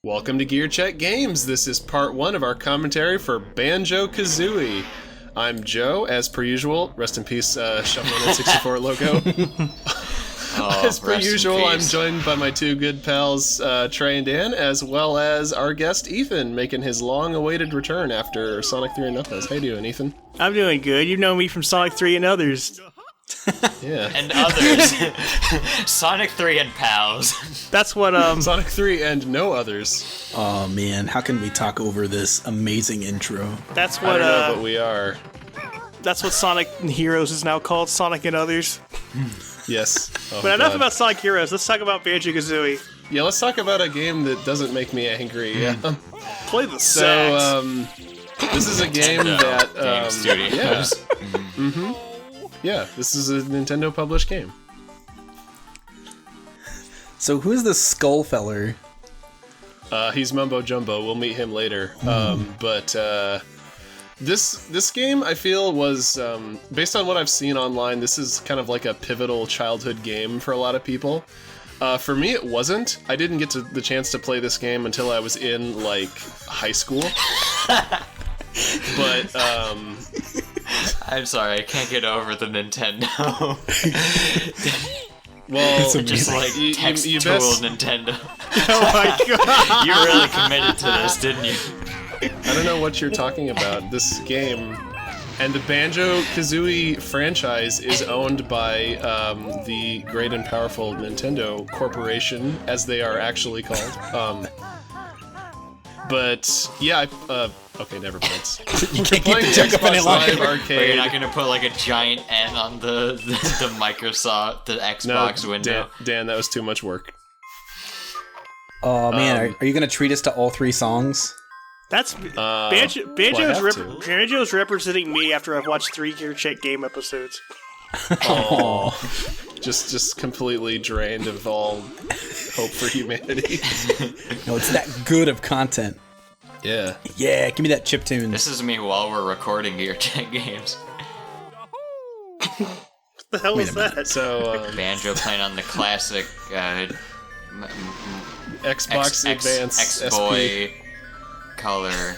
Welcome to GearCheckGames. This is part 1 of our commentary for Banjo-Kazooie. I'm Joe, as per usual. Rest in peace, Shuffle N64 logo. As per usual, I'm joined by my two good pals, Trey and Dan, as well as our guest, Ethan, making his long-awaited return after Sonic 3 and Knuckles. How you doing, Ethan? I'm doing good. You know me from Sonic 3 and others. Yeah. And others. Sonic 3 and pals. That's what, Sonic 3 and no others. Oh man, how can we talk over this amazing intro? That's I what, don't know, but we are. That's what Sonic Heroes is now called, Sonic and Others. Yes. Oh, But enough God. about Sonic Heroes, let's talk about Banjo-Kazooie. Yeah, let's talk about a game that doesn't make me angry. Yeah. Play the So, sax. this is a game that... Game Studios. Yeah, this is a Nintendo-published game. So who's the skull feller? He's Mumbo Jumbo. We'll meet him later. But this game, I feel, was based on what I've seen online. This is kind of like a pivotal childhood game for a lot of people. For me, it wasn't. I didn't get the chance to play this game until I was in like high school. But I'm sorry, I can't get over the Nintendo. well, Just like text you tool best- Nintendo. Oh my god. You really committed to this, didn't you? I don't know what you're talking about. This game and the Banjo-Kazooie franchise is owned by the great and powerful Nintendo Corporation, as they are actually called. But yeah, okay, never mind. You can't keep the joke up any Xbox longer. Live Wait, Arcade. you're not gonna put like a giant N on the Microsoft, the Xbox window. Dan, that was too much work. Oh man, are you gonna treat us to all three songs? That's... Well, I have to. Banjo's representing me after I've watched 3 GearCheck game episodes. Oh, just completely drained of all hope for humanity. No, it's that good of content. Yeah. Yeah, give me that chiptune. This is me while we're recording GearCheckGames. What the hell is that? So Banjo playing on the classic Xbox Advance X-Boy color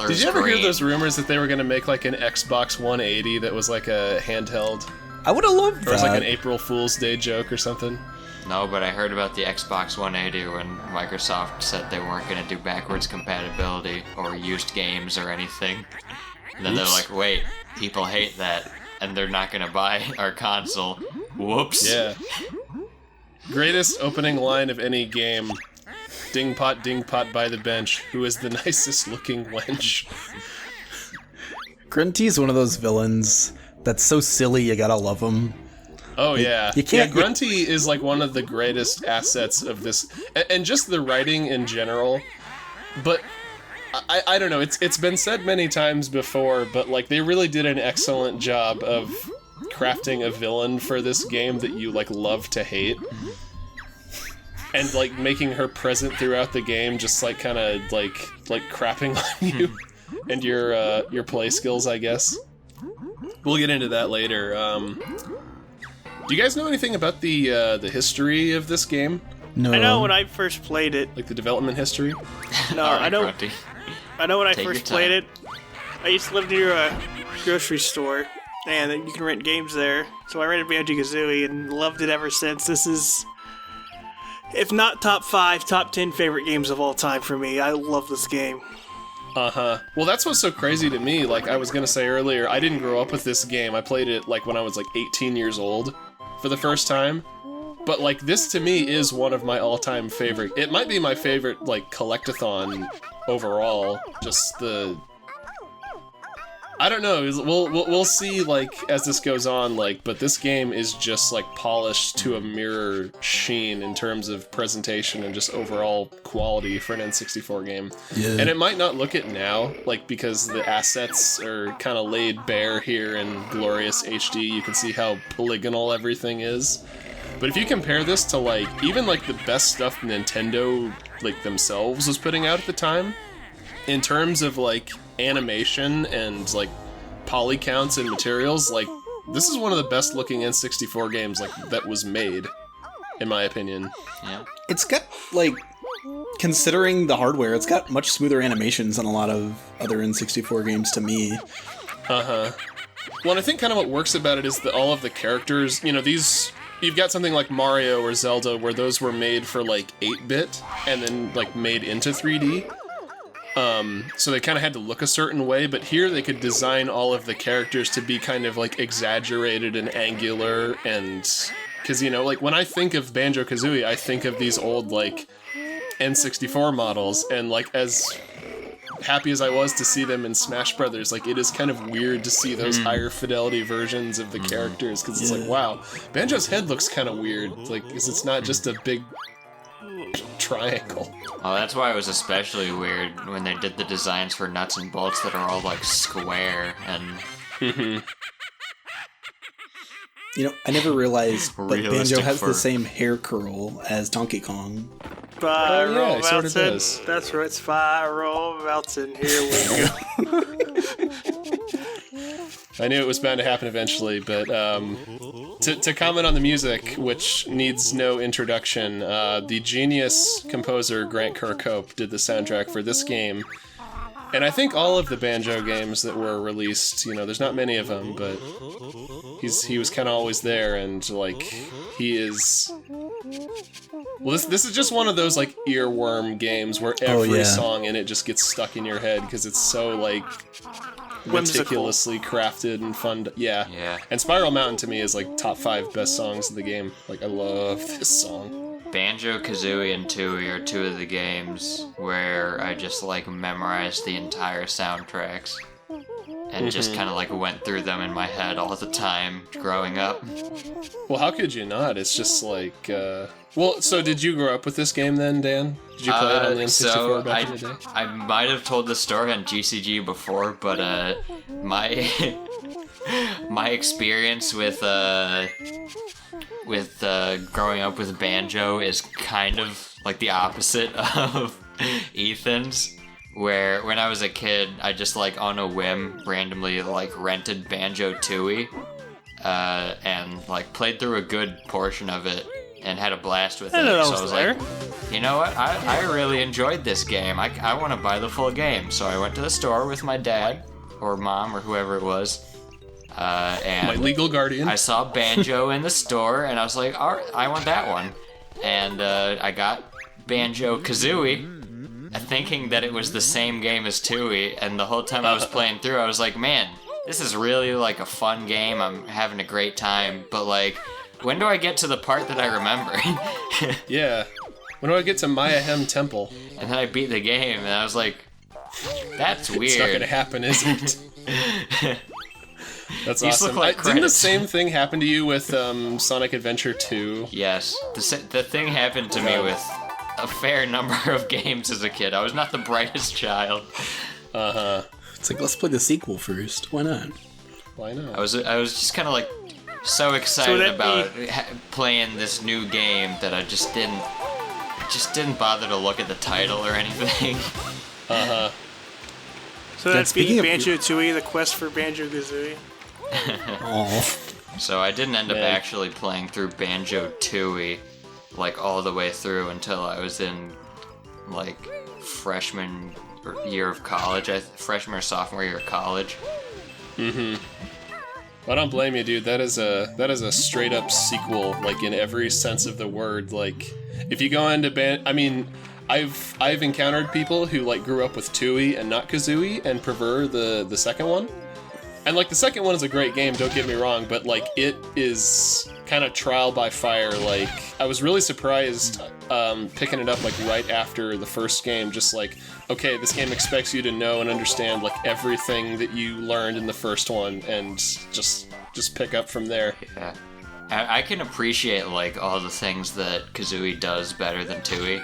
Did you ever hear screen. those rumors that they were going to make like an Xbox 180 that was like a handheld? I would have loved Or it was like that. an April Fool's Day joke or something? No, but I heard about the Xbox 180 when Microsoft said they weren't going to do backwards compatibility or used games or anything. And then they're like, wait, people hate that, and they're not going to buy our console. Whoops. Yeah. Greatest opening line of any game. Ding pot by the bench. Who is the nicest looking wench? Grunty's one of those villains that's so silly you gotta love him. Oh yeah. you can't- Yeah, Grunty is like one of the greatest assets of this, and just the writing in general. But I don't know. It's been said many times before, but like they really did an excellent job of crafting a villain for this game that you like love to hate. And like making her present throughout the game, just like kind of like crapping on you and your play skills, I guess. We'll get into that later. Do you guys know anything about the history of this game? No. I know when I first played it. Like the development history? No, All right, I know. Grunty. I know when I Take first your played time. it. I used to live near a grocery store, and you can rent games there. So I rented Banjo-Kazooie and loved it ever since. This is, if not top 5, top 10 favorite games of all time for me. I love this game. Uh-huh. Well, that's what's so crazy to me. Like I was gonna say earlier, I didn't grow up with this game. I played it like when I was like 18 years old for the first time. But like this to me is one of my all-time favorite. It might be my favorite like collectathon overall. Just the I don't know. We'll see like as this goes on. Like, but this game is just like polished to a mirror sheen in terms of presentation and just overall quality for an N64 game. Yeah. And it might not look it now, like because the assets are kind of laid bare here in glorious HD. You can see how polygonal everything is. But if you compare this to like even like the best stuff Nintendo like themselves was putting out at the time, in terms of like animation and like poly counts and materials, like this is one of the best looking N64 games like that was made, in my opinion. Yeah. It's got like considering the hardware, it's got much smoother animations than a lot of other N64 games to me. Well, and I think kind of what works about it is that all of the characters, these... You've got something like Mario or Zelda where those were made for, 8-bit and then, made into 3D. So they kind of had to look a certain way, but here they could design all of the characters to be kind of, exaggerated and angular and... Because, when I think of Banjo-Kazooie, I think of these old, N64 models, and, as happy as I was to see them in Smash Brothers, it is kind of weird to see those higher fidelity versions of the characters, because it's wow, Banjo's head looks kind of weird, because it's not just a big triangle. Well, that's why it was especially weird when they did the designs for Nuts and Bolts that are all, square, and... I never realized that Realistic Banjo has fur. the same hair curl as Donkey Kong. Spiral he sort of Mountain. does. That's right, Spiral Mountain. Here we go. I knew it was bound to happen eventually, but to comment on the music, which needs no introduction, the genius composer Grant Kirkhope did the soundtrack for this game. And I think all of the Banjo games that were released, there's not many of them, but he was kind of always there, and he is. Well, this is just one of those earworm games where every song in it just gets stuck in your head because it's so meticulously crafted and fun. Yeah. And Spiral Mountain to me is top 5 best songs of the game. I love this song. Banjo-Kazooie and Tooie are two of the games where I just, memorized the entire soundtracks. And just kind of, went through them in my head all the time growing up. Well, how could you not? It's just Well, so did you grow up with this game then, Dan? Did you play it on the N64 back in the day? I might have told the story on GCG before, but my my experience with growing up with Banjo is kind of the opposite of Ethan's, where when I was a kid, I just on a whim randomly rented Banjo-Tooie and played through a good portion of it and had a blast with it. So I was like, you know what? I really enjoyed this game. I want to buy the full game. So I went to the store with my dad or mom or whoever it was. And my legal guardian. I saw Banjo in the store, and I was like, all right, I want that one. And I got Banjo-Kazooie, thinking that it was the same game as Tooie, and the whole time I was playing through, I was like, man, this is really a fun game. I'm having a great time, but when do I get to the part that I remember? Yeah. When do I get to Mayahem Temple? And then I beat the game, and I was like, that's weird. It's not gonna happen, is it? That's These awesome. look like Didn't the credits. same thing happen to you with Sonic Adventure 2? Yes. The thing happened to me with a fair number of games as a kid. I was not the brightest child. It's let's play the sequel first. Why not? Why not? I was just kind of so excited about playing this new game that I just didn't bother to look at the title or anything. So that'd speaking be of- Banjo-Tooie, the quest for Banjo-Kazooie. Oh, So I didn't end up Yeah. actually playing through Banjo-Tooie all the way through until I was in freshman year of college, freshman or sophomore year of college. I don't blame you, dude. That is a straight up sequel, in every sense of the word. If you go into I've encountered people who grew up with Tooie and not Kazooie and prefer the second one. And the second one is a great game, don't get me wrong, but it is kind of trial by fire. I was really surprised picking it up right after the first game, just okay, this game expects you to know and understand everything that you learned in the first one, and just pick up from there. Yeah. I can appreciate all the things that Kazooie does better than Tooie.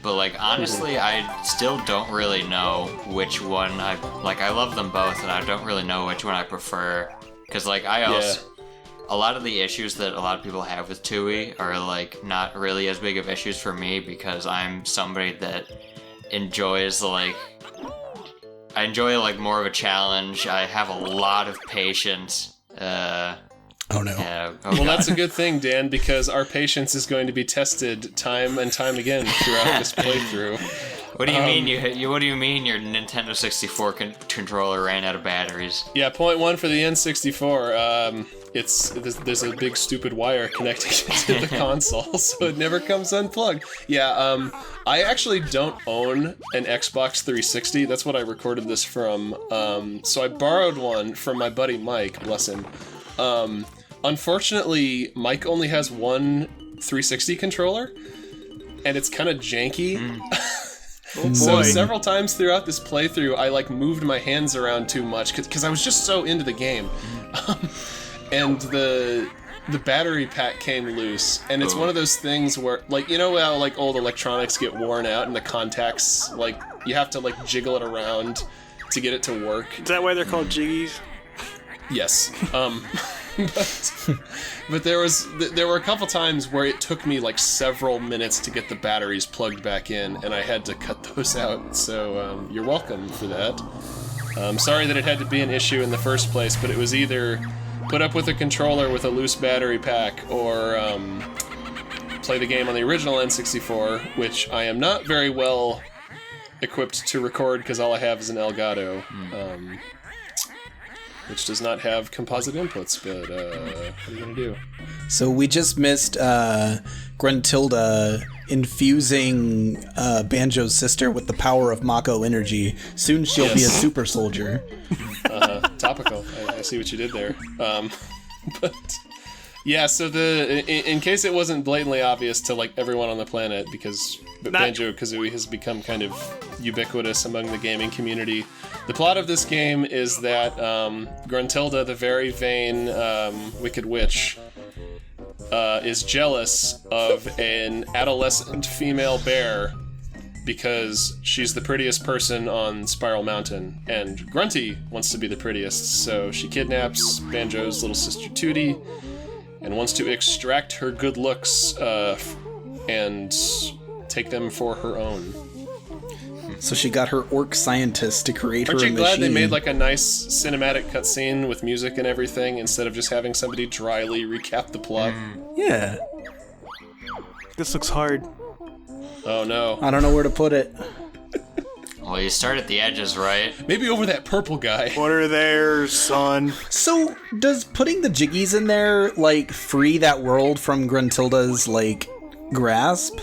But honestly, I still don't really know which one I love them both, and I don't really know which one I prefer. Because I also a lot of the issues that a lot of people have with Tooie are not really as big of issues for me, because I'm somebody that enjoys I enjoy more of a challenge. I have a lot of patience. oh no. Well, that's a good thing, Dan, because our patience is going to be tested time and time again throughout this playthrough. What do you mean? What do you mean your Nintendo 64 controller ran out of batteries? Yeah, point one for the N64. There's a big stupid wire connecting it to the console, so it never comes unplugged. Yeah, I actually don't own an Xbox 360. That's what I recorded this from. So I borrowed one from my buddy Mike, bless him. Unfortunately, Mike only has one 360 controller, and it's kind of janky. So several times throughout this playthrough, I moved my hands around too much because I was just so into the game, and the battery pack came loose, and it's one of those things where how old electronics get worn out and the contacts you have to jiggle it around to get it to work. Is that why they're called jiggies? Yes. But there were a couple times where it took me several minutes to get the batteries plugged back in, and I had to cut those out. So you're welcome for that. I'm sorry that it had to be an issue in the first place, but it was either put up with a controller with a loose battery pack, or play the game on the original N64, which I am not very well equipped to record because all I have is an Elgato. Which does not have composite inputs, but what are you gonna do? So we just missed Gruntilda infusing Banjo's sister with the power of Mako energy. Soon she'll be a super soldier. Topical. I see what you did there. But yeah, so in case it wasn't blatantly obvious to everyone on the planet, because Banjo-Kazooie has become kind of ubiquitous among the gaming community. The plot of this game is that Gruntilda, the very vain Wicked Witch, is jealous of an adolescent female bear because she's the prettiest person on Spiral Mountain, and Grunty wants to be the prettiest, so she kidnaps Banjo's little sister Tootie and wants to extract her good looks and take them for her own. So she got her orc scientist to create her machine. Aren't you glad they made a nice cinematic cutscene with music and everything instead of just having somebody dryly recap the plot? Yeah. This looks hard. Oh no. I don't know where to put it. Well, you start at the edges, right? Maybe over that purple guy. Put her there, son. So does putting the jiggies in there free that world from Gruntilda's grasp?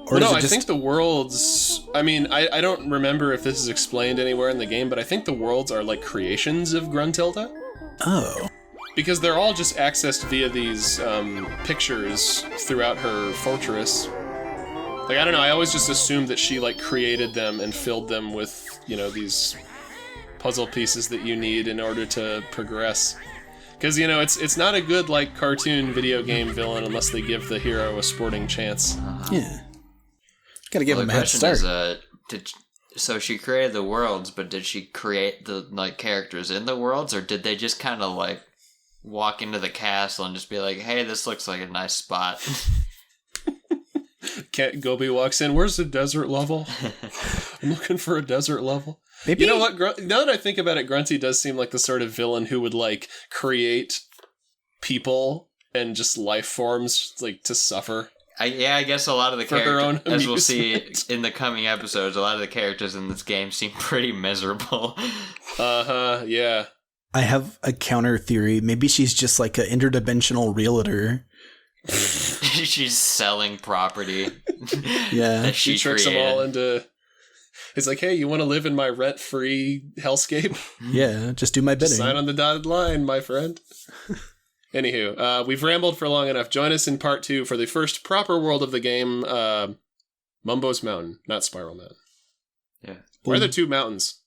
Or No, I think the worlds... I mean, I don't remember if this is explained anywhere in the game, but I think the worlds are creations of Gruntilda. Oh. Because they're all just accessed via these pictures throughout her fortress. I don't know, I always just assumed that she created them and filled them with, these puzzle pieces that you need in order to progress. Because, it's not a good, cartoon video game villain unless they give the hero a sporting chance. Yeah. Gotta give him a head start. So she created the worlds, but did she create the characters in the worlds, or did they just kind of walk into the castle and just be like, "Hey, this looks like a nice spot"? Gobi walks in. Where's the desert level? I'm looking for a desert level. Maybe... You know what? Now that I think about it, Grunty does seem like the sort of villain who would create people and just life forms to suffer. I guess a lot of the characters, as we'll see amusement. in the coming episodes, a lot of the characters in this game seem pretty miserable. Yeah. I have a counter theory. Maybe she's just an interdimensional realtor. She's selling property. Yeah. That she tricks them all into... It's hey, you want to live in my rent-free hellscape? Yeah, just do my bidding. Sign on the dotted line, my friend. Anywho, we've rambled for long enough. Join us in part 2 for the first proper world of the game, Mumbo's Mountain, not Spiral Mountain. Yeah. Why are there two mountains?